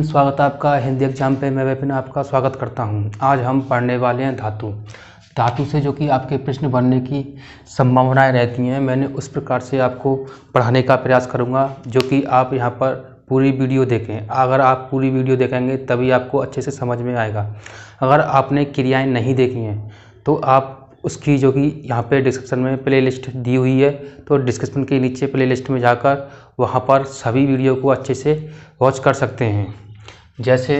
Friends, स्वागत है आपका हिंदी एग्जाम पे। मैं विपिन आपका स्वागत करता हूं। आज हम पढ़ने वाले हैं धातु से जो कि आपके प्रश्न बनने की संभावनाएं रहती हैं। मैंने उस प्रकार से आपको पढ़ाने का प्रयास करूंगा जो कि आप यहां पर पूरी वीडियो देखें। अगर आप पूरी वीडियो देखेंगे तभी आपको अच्छे से समझ में आएगा। अगर आपने क्रियाएँ नहीं देखी हैं तो आप उसकी जो कि यहाँ पे डिस्क्रिप्शन में प्लेलिस्ट दी हुई है, तो डिस्क्रिप्शन के नीचे प्लेलिस्ट में जाकर वहाँ पर सभी वीडियो को अच्छे से वॉच कर सकते हैं। जैसे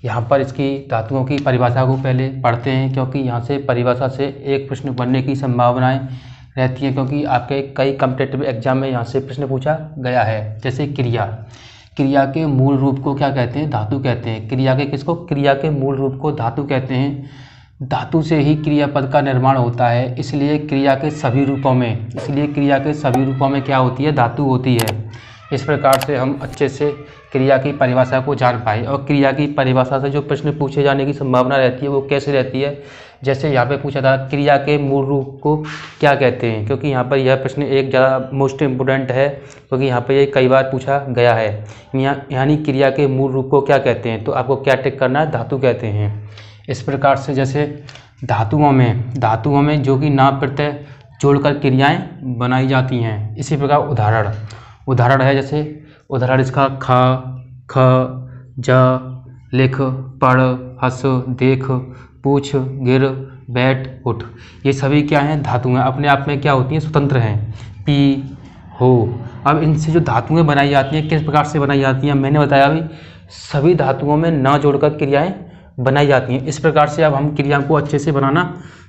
यहाँ पर इसकी धातुओं की परिभाषा को पहले पढ़ते हैं, क्योंकि यहाँ से परिभाषा से एक प्रश्न बनने की संभावनाएं रहती हैं, क्योंकि आपके कई कॉम्पिटिटिव एग्जाम में यहाँ से प्रश्न पूछा गया है। जैसे क्रिया के मूल रूप को क्या कहते हैं? धातु कहते हैं। क्रिया के मूल रूप को धातु कहते हैं। धातु से ही क्रियापद का निर्माण होता है, इसलिए क्रिया के सभी रूपों में क्या होती है? धातु होती है। इस प्रकार से हम अच्छे से क्रिया की परिभाषा को जान पाए। और क्रिया की परिभाषा से जो प्रश्न पूछे जाने की संभावना रहती है वो कैसे रहती है? जैसे यहाँ पे पूछा था क्रिया के मूल रूप को क्या कहते हैं, क्योंकि यहाँ पर यह प्रश्न एक ज़्यादा मोस्ट इम्पोर्टेंट है, क्योंकि यहाँ पर ये कई बार पूछा गया है। यानी क्रिया के मूल रूप को क्या कहते हैं, तो आपको क्या टिक करना है? धातु कहते हैं। इस प्रकार से जैसे धातुओं में जो कि नाम प्रत्यय जोड़कर क्रियाएं बनाई जाती हैं। इसी प्रकार उदाहरण है, जैसे उदाहरण इसका ख, जा, लिख, पढ़, हंस, देख, पूछ, गिर, बैठ, उठ, ये सभी क्या हैं? धातु हैं। अपने आप में क्या होती हैं? स्वतंत्र हैं। पी, हो। अब इनसे जो धातुएं बनाई जाती हैं किस प्रकार से बनाई जाती हैं? मैंने बताया अभी सभी धातुओं में ना जोड़कर क्रियाएं बनाई जाती हैं। इस प्रकार से अब हम क्रिया को अच्छे से बनाना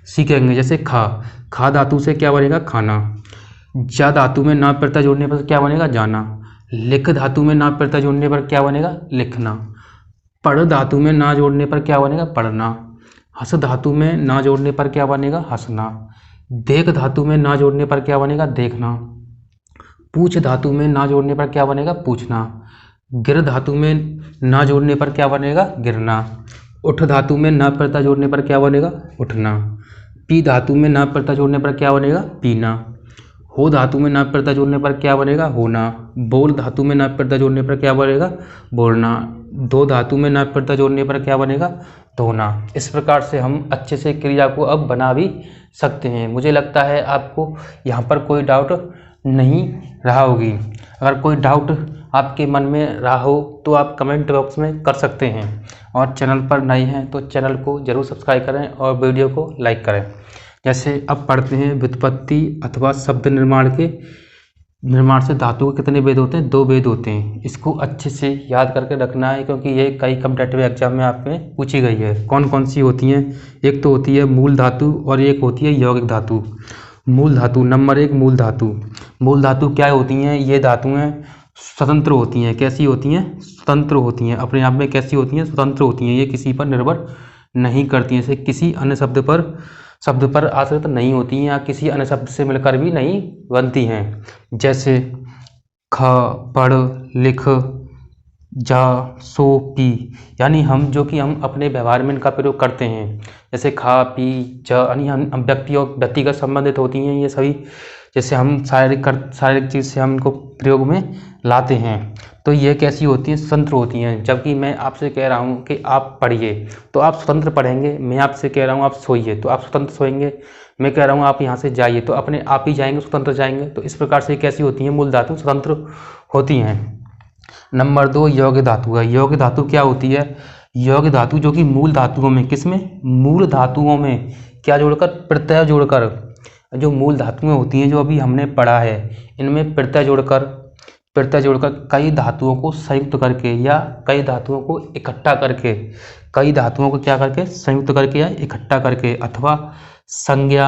सीखेंगे। जैसे खा धातु से क्या बनेगा? खाना। जा धातु में ना प्रत्यय जोड़ने पर क्या बनेगा? जाना। लिख धातु में ना प्रत्यय जोड़ने पर क्या बनेगा? लिखना। पढ़ धातु में ना जोड़ने पर क्या बनेगा? पढ़ना। हंस धातु में ना जोड़ने पर क्या बनेगा? हंसना। देख धातु में ना जोड़ने पर क्या बनेगा? देखना। पूछ धातु में ना जोड़ने पर क्या बनेगा? पूछना। गिर धातु में ना जोड़ने पर क्या बनेगा? गिरना। उठ धातु में ना प्रत्यय जोड़ने पर क्या बनेगा? उठना। पी धातु में ना प्रत्यय जोड़ने पर क्या बनेगा? पीना। हो धातु में ना प्रत्यय जोड़ने पर क्या बनेगा? होना। बोल धातु में ना प्रत्यय जोड़ने पर क्या बनेगा? बोलना। दो धातु में ना प्रत्यय जोड़ने पर क्या बनेगा? धोना। इस प्रकार से हम अच्छे से क्रिया को अब बना भी सकते हैं। मुझे लगता है आपको यहाँ पर कोई डाउट नहीं रहा होगी। अगर कोई डाउट आपके मन में रहा हो तो आप कमेंट बॉक्स में कर सकते हैं। और चैनल पर नए हैं तो चैनल को जरूर सब्सक्राइब करें और वीडियो को लाइक करें। जैसे अब पढ़ते हैं व्युत्पत्ति अथवा शब्द निर्माण से धातु के कितने भेद होते हैं? 2 भेद होते हैं। इसको अच्छे से याद करके रखना है, क्योंकि ये कई कॉम्पिटिटिव एग्जाम में आप में पूछी गई है। कौन कौन सी होती हैं? एक तो होती है मूल धातु और एक होती है यौगिक धातु। मूल धातु, नंबर 1 मूल धातु क्या होती हैं? ये धातुएं स्वतंत्र होती हैं। कैसी होती हैं? स्वतंत्र होती हैं। अपने आप में कैसी होती हैं? स्वतंत्र होती हैं। ये किसी पर निर्भर नहीं करती हैं। जैसे किसी अन्य शब्द पर आश्रित नहीं होती हैं या किसी अन्य शब्द से मिलकर भी नहीं बनती हैं। जैसे ख, पढ़, लिख, जा, सो, पी, यानी हम अपने व्यवहार में इनका प्रयोग करते हैं। जैसे खा, पी, जा, यानी हम व्यक्ति और व्यक्तिगत संबंधित होती हैं ये सभी। जैसे हम शारीरिक चीज़ से हम इनको प्रयोग में लाते हैं, तो ये कैसी होती हैं? स्वतंत्र होती हैं। जबकि मैं आपसे कह रहा हूँ कि आप पढ़िए तो आप स्वतंत्र पढ़ेंगे। मैं आपसे कह रहा हूँ आप सोइए तो आप स्वतंत्र सोएंगे। मैं कह रहा हूँ आप यहाँ से जाइए तो अपने आप ही जाएंगे, स्वतंत्र जाएंगे। तो इस प्रकार से कैसी होती हैं? मूल धातु स्वतंत्र होती हैं। नंबर 2 यौगिक धातु है। यौगिक धातु क्या होती है? यौगिक धातु जो कि मूल धातुओं में, किसमें? मूल धातुओं में क्या जोड़कर? प्रत्यय जोड़कर। जो मूल धातुएं होती हैं जो अभी हमने पढ़ा है, इनमें प्रत्यय जोड़कर कई धातुओं को संयुक्त करके या कई धातुओं को इकट्ठा करके, संयुक्त करके या इकट्ठा करके, अथवा संज्ञा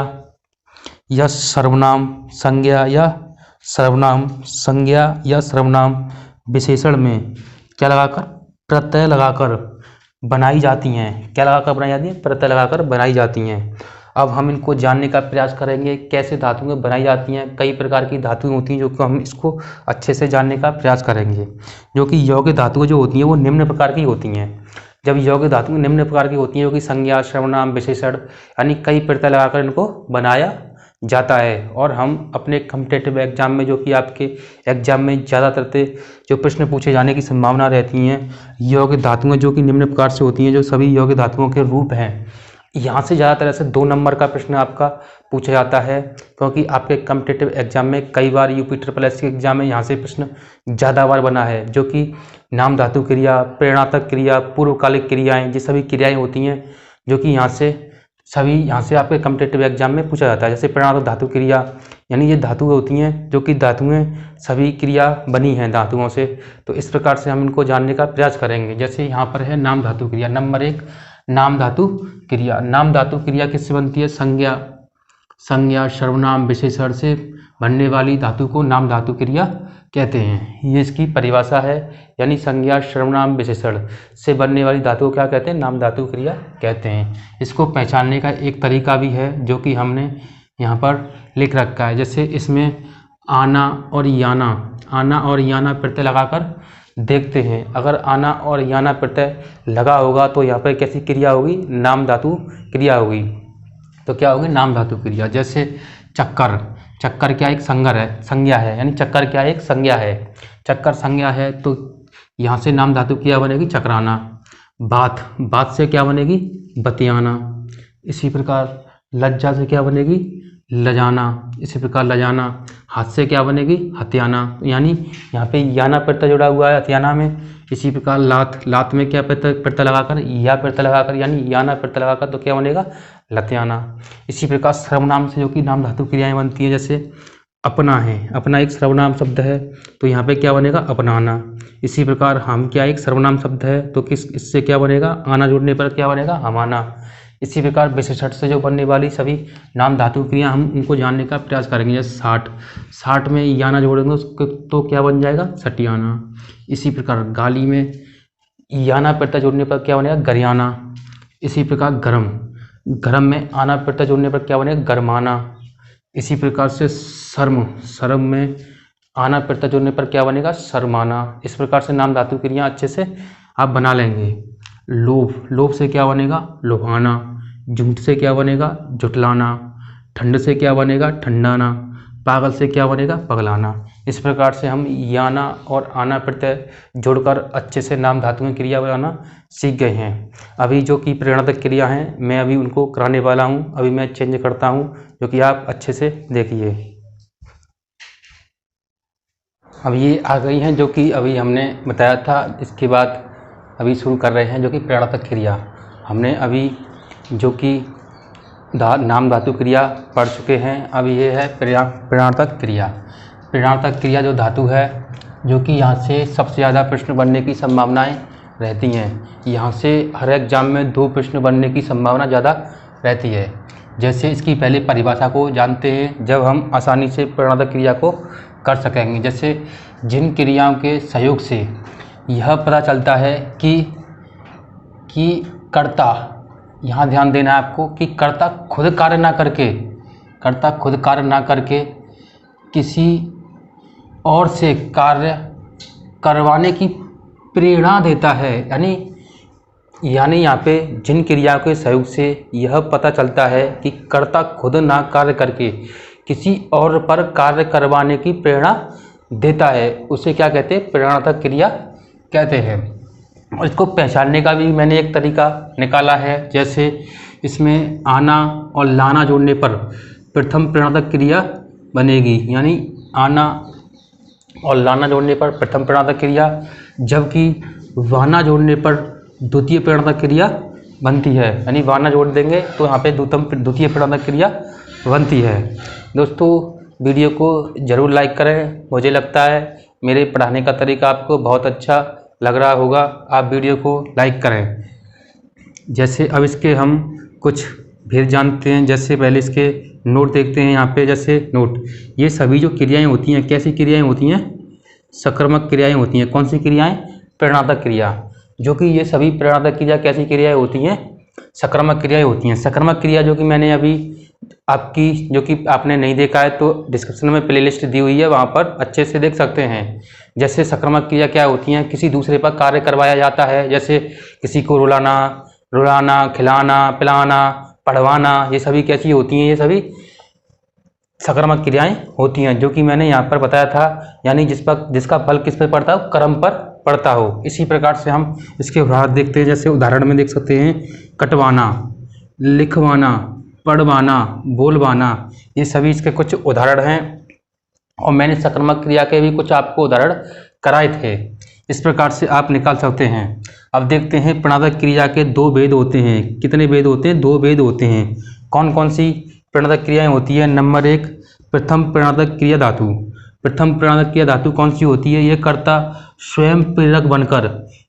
या सर्वनाम विशेषण में क्या लगाकर? प्रत्यय लगाकर बनाई जाती हैं। क्या लगाकर बनाई जाती हैं? प्रत्यय लगाकर बनाई जाती हैं। अब हम इनको जानने का प्रयास करेंगे कैसे धातुएं बनाई जाती हैं। कई प्रकार की धातुएं होती हैं जो कि हम इसको अच्छे से जानने का प्रयास करेंगे। जो कि यौगिक धातुएं जो होती हैं वो निम्न प्रकार की होती हैं। जब यौगिक धातुएं निम्न प्रकार की होती हैं जो कि संज्ञा, सर्वनाम, विशेषण, यानी कई प्रत्यय लगाकर इनको बनाया जाता है। और हम अपने कॉम्पिटिटिव एग्जाम में जो कि आपके एग्जाम में ज़्यादातर जो प्रश्न पूछे जाने की संभावना रहती हैं, यौगिक धातुएं जो कि निम्न प्रकार से होती हैं, जो सभी यौगिक धातुओं के रूप हैं, यहाँ से ज़्यादातर ऐसे 2 नंबर का प्रश्न आपका पूछा जाता है, क्योंकि आपके कॉम्पिटिटिव एग्जाम में कई बार यूपी SSS के एग्जाम में यहाँ से प्रश्न ज़्यादा बार बना है, जो कि नाम धातु क्रिया, प्रेरणात्मक क्रिया, पूर्वकालिक क्रियाएं, ये सभी क्रियाएं होती हैं जो कि यहाँ से आपके कॉम्पिटिटिव एग्जाम में पूछा जाता है। जैसे प्रेरणात्मक धातु क्रिया, यानी ये धातुएं होती हैं जो कि धातुएं सभी क्रिया बनी हैं धातुओं से, तो इस प्रकार से हम इनको जानने का प्रयास करेंगे। जैसे यहाँ पर है नाम धातु क्रिया, नंबर 1 नाम धातु क्रिया। नाम धातु क्रिया किससे बनती है? संज्ञा सर्वनाम विशेषण से बनने वाली धातु को नाम धातु क्रिया कहते हैं। ये इसकी परिभाषा है, यानी संज्ञा सर्वनाम विशेषण से बनने वाली धातु को क्या कहते हैं? नाम धातु क्रिया कहते हैं। इसको पहचानने का एक तरीका भी है जो कि हमने यहाँ पर लिख रखा है। जैसे इसमें आना और याना प्रत्यय लगाकर देखते हैं। अगर आना और याना प्रत्यय लगा होगा तो यहाँ पर कैसी क्रिया होगी? नाम धातु क्रिया होगी। तो क्या होगी? नाम धातु क्रिया। जैसे चक्कर क्या एक संज्ञा है, यानी चक्कर क्या एक संज्ञा है, चक्कर संज्ञा है, तो यहाँ से नाम धातु क्रिया बनेगी चक्राना। बात से क्या बनेगी? बतियाना। इसी प्रकार लज्जा से क्या बनेगी? लजाना। इसी प्रकार लजाना। हाथ से क्या बनेगी? हथियाना, यानी यहाँ पे याना प्रत्यय जुड़ा हुआ है हथियाना में। इसी प्रकार लात में क्या प्रत्यय लगाकर? या प्रत्यय लगाकर, यानी याना प्रत्यय लगाकर, तो क्या बनेगा? लतियाना। इसी प्रकार सर्वनाम से जो कि नाम धातु क्रियाएं बनती हैं, जैसे अपना है, अपना एक सर्वनाम शब्द है, तो यहाँ पे क्या बनेगा? अपनाना। इसी प्रकार हम क्या एक सर्वनाम शब्द है, तो इससे क्या बनेगा? आना जुड़ने पर क्या बनेगा? हमाना। इसी प्रकार विशेषण से जो बनने वाली सभी नाम धातु क्रिया हम उनको जानने का प्रयास करेंगे। जैसे 60 में याना जोड़ेंगे तो क्या बन जाएगा? सटियाना। इसी प्रकार गाली में याना प्रत्यय जोड़ने पर क्या बनेगा? गरियाना। इसी प्रकार गरम में आना प्रत्यय जोड़ने पर क्या बनेगा? गरमाना। इसी प्रकार से शर्म में आना प्रत्यय जोड़ने पर क्या बनेगा? शर्माना। इस प्रकार से नाम धातु क्रिया अच्छे से आप बना लेंगे। लोभ से क्या बनेगा? लोभाना। झूठ से क्या बनेगा? झुठलाना। ठंड से क्या बनेगा? ठंडाना। पागल से क्या बनेगा? पगलाना। इस प्रकार से हम याना और आना प्रत्यय जोड़कर अच्छे से नाम धातु क्रिया बनाना सीख गए हैं। अभी जो कि प्रेरणात्मक क्रिया हैं, मैं अभी उनको कराने वाला हूँ। अभी मैं चेंज करता हूँ, जो कि आप अच्छे से देखिए। अब ये आ गई हैं जो कि अभी हमने बताया था। इसके बाद अभी शुरू कर रहे हैं जो कि प्रेरणात्मक क्रिया। हमने अभी जो कि नाम धातु क्रिया पढ़ चुके हैं। अब ये है प्रेरणात्मक क्रिया। प्रेरणात्मक क्रिया जो धातु है, जो कि यहाँ से सबसे ज़्यादा प्रश्न बनने की संभावनाएं रहती हैं। यहाँ से हर एग्जाम में 2 प्रश्न बनने की संभावना ज़्यादा रहती है। जैसे इसकी पहले परिभाषा को जानते हैं, जब हम आसानी से प्रेरणात्मक क्रिया को कर सकेंगे। जैसे जिन क्रियाओं के सहयोग से यह पता चलता है कि कर्ता, यहाँ ध्यान देना है आपको, कि कर्ता खुद कार्य ना करके किसी और से कार्य करवाने की प्रेरणा देता है। यानी यहाँ पे जिन क्रियाओं के सहयोग से यह पता चलता है कि कर्ता खुद ना कार्य करके किसी और पर कार्य करवाने की प्रेरणा देता है, उसे क्या कहते हैं? प्रेरणात्मक क्रिया कहते हैं। और इसको पहचानने का भी मैंने एक तरीका निकाला है। जैसे इसमें आना और लाना जोड़ने पर प्रथम प्रेरणात्मक क्रिया बनेगी, यानी आना और लाना जोड़ने पर प्रथम प्रेरणात्मक क्रिया, जबकि वाना जोड़ने पर द्वितीय प्रेरणात्मक क्रिया बनती है। यानी वाना जोड़ देंगे तो यहाँ पे द्वितीय प्रेरणात्मक क्रिया बनती है। दोस्तों, वीडियो को ज़रूर लाइक करें। मुझे लगता है मेरे पढ़ाने का तरीका आपको बहुत अच्छा लग रहा होगा। आप वीडियो को लाइक करें। जैसे अब इसके हम कुछ भेद जानते हैं। जैसे पहले इसके नोट देखते हैं। यहाँ पे जैसे नोट, ये सभी जो क्रियाएं होती हैं, कैसी क्रियाएं होती हैं? सक्रमक क्रियाएं होती हैं। कौन सी क्रियाएं? प्रेरणात्मक क्रिया। जो कि ये सभी प्रेरणात्मक क्रिया कैसी क्रियाएं होती हैं? सक्रमक क्रियाएं होती हैं। सक्रमक क्रिया जो कि मैंने अभी आपकी, जो कि आपने नहीं देखा है तो डिस्क्रिप्शन में प्लेलिस्ट दी हुई है, वहाँ पर अच्छे से देख सकते हैं। जैसे सक्रमक क्रिया क्या होती हैं? किसी दूसरे पर कार्य करवाया जाता है। जैसे किसी को रुलाना, खिलाना, पिलाना, पढ़वाना, ये सभी कैसी होती हैं? ये सभी सकारात्मक क्रियाएं होती हैं, जो कि मैंने यहाँ पर बताया था, यानी जिसका फल किस पर पड़ता हो, कर्म पर पड़ता हो। इसी प्रकार से हम इसके उदाहरण देखते हैं। जैसे उदाहरण में देख सकते हैं कटवाना, लिखवाना, पढ़वाना, बोलवाना, ये सभी इसके कुछ उदाहरण हैं। और मैंने सकारात्मक क्रिया के भी कुछ आपको उदाहरण कराए थे। इस प्रकार से आप निकाल सकते हैं। अब देखते हैं प्रणोदक क्रिया के दो भेद होते हैं। कितने भेद होते हैं? दो भेद होते हैं। कौन कौन सी प्रणोदक क्रियाएं होती है? नंबर 1, प्रथम प्रणोदक क्रिया धातु। प्रथम प्रणोदक क्रिया धातु कौन सी होती है? ये कर्ता स्वयं प्रेरक बनकर,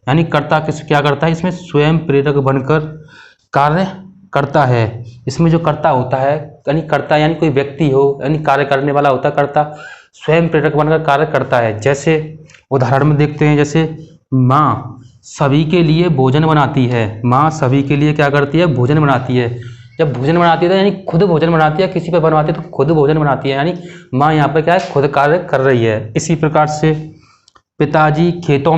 यानी कर्ता क्या करता है? इसमें स्वयं प्रेरक बनकर कार्य करता है। इसमें जो कर्ता होता है, यानी कर्ता यानी कोई व्यक्ति हो, यानी कार्य करने वाला होता है, कर्ता स्वयं प्रेरक बनकर कार्य करता है। जैसे उदाहरण में देखते हैं, जैसे माँ सभी के लिए भोजन बनाती है। माँ सभी के लिए क्या करती है? भोजन बनाती है। जब भोजन बनाती है तो यानी खुद भोजन बनाती है, किसी पर बनवाती है तो खुद भोजन बनाती है, यानी माँ यहाँ पर क्या है? खुद कार्य कर रही है। इसी प्रकार से पिताजी खेतों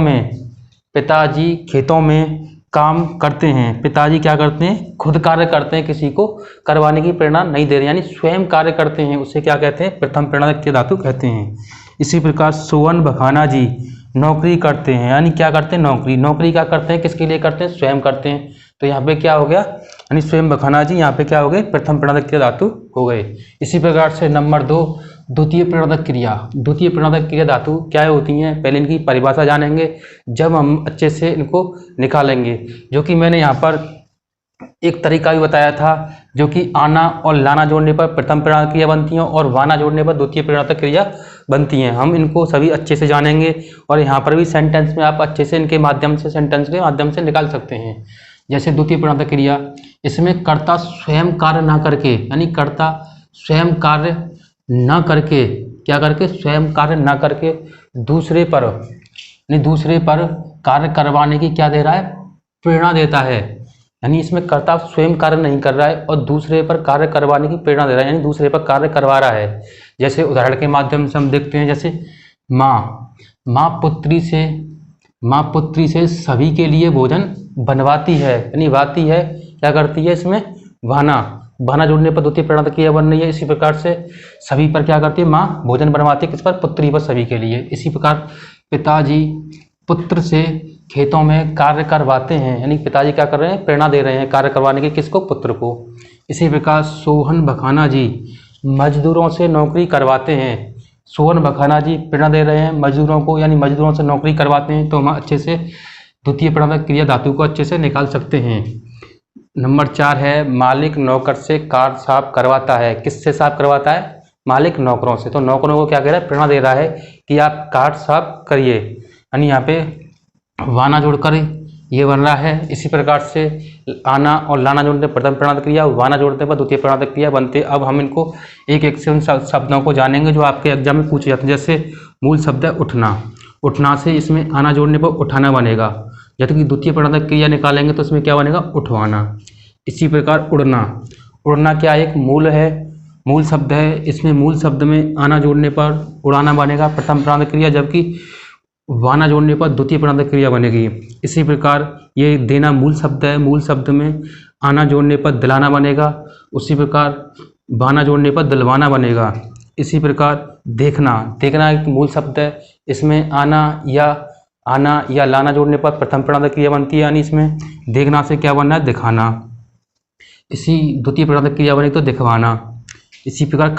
में काम करते हैं। पिताजी क्या करते हैं? खुद कार्य करते हैं, किसी को करवाने की प्रेरणा नहीं दे रहे, यानी स्वयं कार्य करते हैं। उसे क्या कहते हैं? प्रथम प्रणोदक क्रिया धातु कहते हैं। इसी प्रकार सोवन बखाना जी नौकरी करते हैं, यानी क्या करते हैं? नौकरी क्या करते हैं? किसके लिए करते हैं? स्वयं करते हैं। तो यहाँ पे क्या हो गया? यानी स्वयं बखाना जी यहाँ पे क्या हो गए? प्रथम प्रणोदक क्रिया धातु हो गए। इसी प्रकार से नंबर 2, द्वितीय प्रणोदक क्रिया। द्वितीय प्रणोदक क्रिया धातु क्या होती हैं? पहले इनकी परिभाषा जानेंगे, जब हम अच्छे से इनको निकालेंगे। जो कि मैंने यहाँ पर एक तरीका भी बताया था, जो कि आना और लाना जोड़ने पर प्रथम प्रणोदक क्रिया बनती हैं और वाना जोड़ने पर द्वितीय प्रणोदक क्रिया बनती हैं। हम इनको सभी अच्छे से जानेंगे और यहाँ पर भी सेंटेंस में आप अच्छे से इनके माध्यम से, सेंटेंस के माध्यम से निकाल सकते हैं। जैसे द्वितीय प्रणोदक क्रिया, इसमें कर्ता स्वयं कार्य ना करके, यानी कर्ता स्वयं कार्य न करके, क्या करके? स्वयं कार्य न करके दूसरे पर कार्य करवाने की क्या दे रहा है? प्रेरणा देता है। यानी इसमें कर्ता स्वयं कार्य नहीं कर रहा है और दूसरे पर कार्य करवाने की प्रेरणा दे रहा है, यानी दूसरे पर कार्य करवा रहा है। जैसे उदाहरण के माध्यम से हम देखते हैं, जैसे माँ पुत्री से सभी के लिए भोजन बनवाती है, यानी वाती है, क्या करती है? इसमें वाना जोड़ने पर द्वितीय प्रणोदक क्रिया बन रही है। इसी प्रकार से सभी पर क्या करती है? माँ भोजन बनवाती है, किस पर? पुत्री पर, सभी के लिए। इसी प्रकार पिताजी पुत्र से खेतों में कार्य करवाते हैं, यानी पिताजी क्या कर रहे हैं? प्रेरणा दे रहे हैं कार्य करवाने की, किसको? पुत्र को। इसी प्रकार सोहन बखाना जी मजदूरों से नौकरी करवाते हैं। सोहन बखाना जी प्रेरणा दे रहे हैं मजदूरों को, यानी मजदूरों से नौकरी करवाते हैं। तो हम अच्छे से द्वितीय प्रणोदक क्रिया धातु को अच्छे से निकाल सकते हैं। नंबर 4 है मालिक नौकर से कार साफ करवाता है। किससे साफ करवाता है? मालिक नौकरों से। तो नौकरों को क्या कह रहा है? प्रेरणा दे रहा है कि आप कार साफ करिए, यानी यहाँ पे वाना जोड़कर ये बन रहा है। इसी प्रकार से आना और लाना जोड़ने पर प्रथम प्रणोदक क्रिया, वाना जोड़ने पर द्वितीय प्रणोदक क्रिया बनते। अब हम इनको एक एक से उन शब्दों को जानेंगे जो आपके एग्जाम में पूछे जाते हैं। जैसे मूल शब्द है उठना से इसमें आना जोड़ने पर उठाना बनेगा, जब कि द्वितीय प्रणोदक क्रिया निकालेंगे तो इसमें क्या बनेगा? उठवाना। इसी प्रकार उड़ना क्या एक मूल शब्द है। इसमें मूल शब्द में आना जोड़ने पर उड़ाना बनेगा प्रथम प्रणोदक क्रिया, जबकि वाना जोड़ने पर द्वितीय प्रणोदक क्रिया बनेगी। इसी प्रकार ये देना मूल शब्द है, मूल शब्द में आना जोड़ने पर दिलाना बनेगा। उसी प्रकार वाना जोड़ने पर दिलवाना बनेगा। इसी प्रकार देखना एक मूल शब्द है, इसमें आना या लाना जोड़ने पर प्रथम प्रणोदक क्रिया बनती है, यानी इसमें देखना से क्या बनना है? दिखाना। इसी द्वितीय प्रणोदक क्रिया बनेगी तो दिखवाना। इसी प्रकार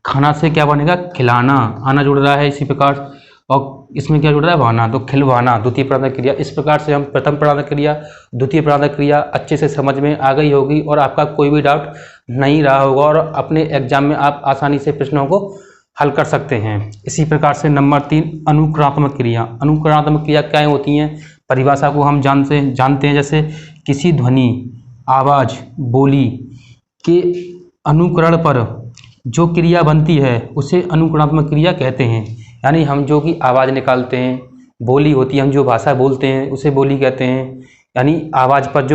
खाना से क्या बनेगा? खिलाना, आना जुड़ रहा है। इसी प्रकार और इसमें क्या जुड़ रहा है? वाना, तो खिलवाना, द्वितीय प्रणोदक क्रिया। इस प्रकार से हम प्रथम प्रणोदक क्रिया, द्वितीय प्रणोदक क्रिया अच्छे से समझ में आ गई होगी और आपका कोई भी डाउट नहीं रहा होगा और अपने एग्जाम में आप आसानी से प्रश्नों को हल कर सकते हैं। इसी प्रकार से नंबर 3 अनुकरणात्मक क्रिया। अनुकरणात्मक क्रिया क्या होती हैं? परिभाषा को हम जानते हैं। जैसे किसी ध्वनि, आवाज़, बोली के अनुकरण पर जो क्रिया बनती है उसे अनुकरणात्मक क्रिया कहते हैं। यानी हम जो कि आवाज़ निकालते हैं, बोली होती है, हम जो भाषा बोलते हैं उसे बोली कहते हैं। यानी आवाज़ पर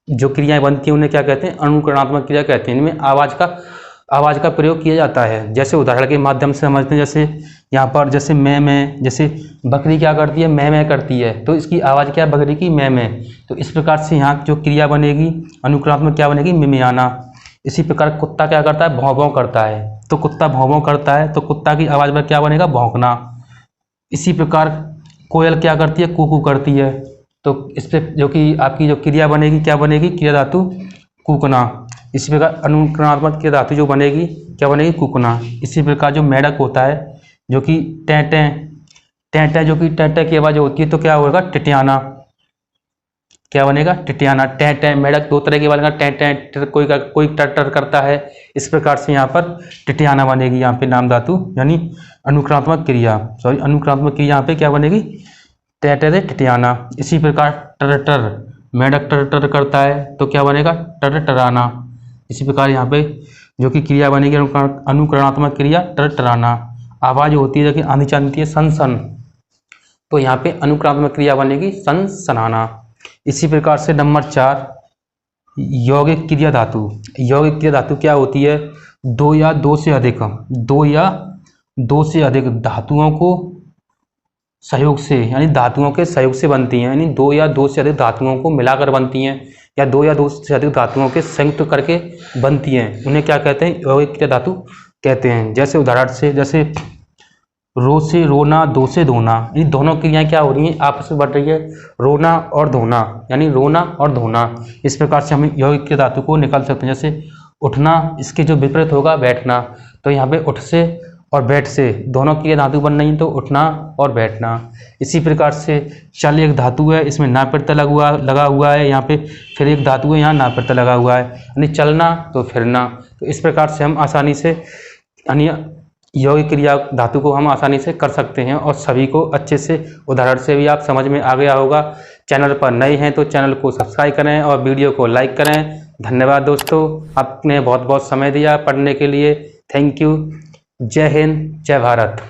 जो क्रियाएं बनती हैं उन्हें क्या कहते हैं? अनुकरणात्मक क्रिया कहते हैं। इनमें आवाज़ का प्रयोग किया जाता है। जैसे उदाहरण के माध्यम से समझते हैं। जैसे यहाँ पर जैसे मैं जैसे बकरी क्या करती है? मैं करती है, तो इसकी आवाज़ क्या है? बकरी की मैं। तो इस प्रकार से यहाँ जो क्रिया बनेगी अनुकरणात्मक क्या बनेगी? मिमियाना। इसी प्रकार कुत्ता क्या करता है? भौं भौं करता है। तो कुत्ता भौं भौं करता है, तो कुत्ता की आवाज़ में क्या बनेगा? भौंकना। इसी प्रकार कोयल क्या करती है? कू करती है। तो इस पे जो कि आपकी जो क्रिया बनेगी क्या बनेगी? क्रिया धातु कूकना। इसी प्रकार अनुकरणात्मक क्रिया धातु जो बनेगी क्या बनेगी? कूकना। इसी प्रकार जो मेढक होता है जो कि टें जो कि टें की आवाज़ होती है तो क्या होगा? टिटियाना। क्या बनेगा? टिटियाना। टें मेढक दो तरह की आवाज़, टें कोई टर करता है, इस प्रकार से यहाँ पर टिटियाना बनेगी। यहाँ पे नाम धातु यानी अनुक्रियात्मक क्रिया यहाँ पे क्या बनेगी? टें से टिटियाना। इसी प्रकार टर मेढक टर करता है तो क्या बनेगा? टराना। इसी प्रकार यहाँ पे जो कि क्रिया बनेगी अनुकरणात्मक क्रिया टराना। आवाज़ होती है जो कि आंधी चलती है सन, तो यहाँ पे अनुकरणात्मक क्रिया बनेगी सनाना। इसी प्रकार से नंबर 4 यौगिक क्रिया धातु। यौगिक क्रिया धातु क्या होती है? दो या दो से अधिक धातुओं को सहयोग से, यानी धातुओं के सहयोग से बनती हैं, यानी दो या दो से अधिक धातुओं को मिलाकर बनती हैं या दो या दो से अधिक धातुओं के संयुक्त करके बनती हैं, उन्हें क्या कहते हैं? यौगिक क्रिया धातु कहते हैं। जैसे उदाहरण से, जैसे रो से रोना, दो से धोना, ये दोनों क्रियाएं क्या हो रही हैं? आपस में बढ़ रही है, रोना और धोना, यानी रोना और धोना। इस प्रकार से हम यौगिक क्रिया धातु को निकाल सकते हैं। जैसे उठना, इसके जो विपरीत होगा बैठना, तो यहाँ पे उठ से और बैठ से दोनों क्रिया धातु बन रही हैं, तो उठना और बैठना। इसी प्रकार से चल एक धातु है, इसमें ना प्रत्यय लगा हुआ है, यहाँ पे फिर एक धातु है, यहाँ ना प्रत्यय लगा हुआ है, यानी चलना तो फिरना। तो इस प्रकार से हम आसानी से यानी यौगिक क्रिया धातु को हम आसानी से कर सकते हैं और सभी को अच्छे से उदाहरण से भी आप समझ में आ गया होगा। चैनल पर नए हैं तो चैनल को सब्सक्राइब करें और वीडियो को लाइक करें। धन्यवाद दोस्तों, आपने बहुत समय दिया पढ़ने के लिए। Thank you. जय हिंद, जय भारत।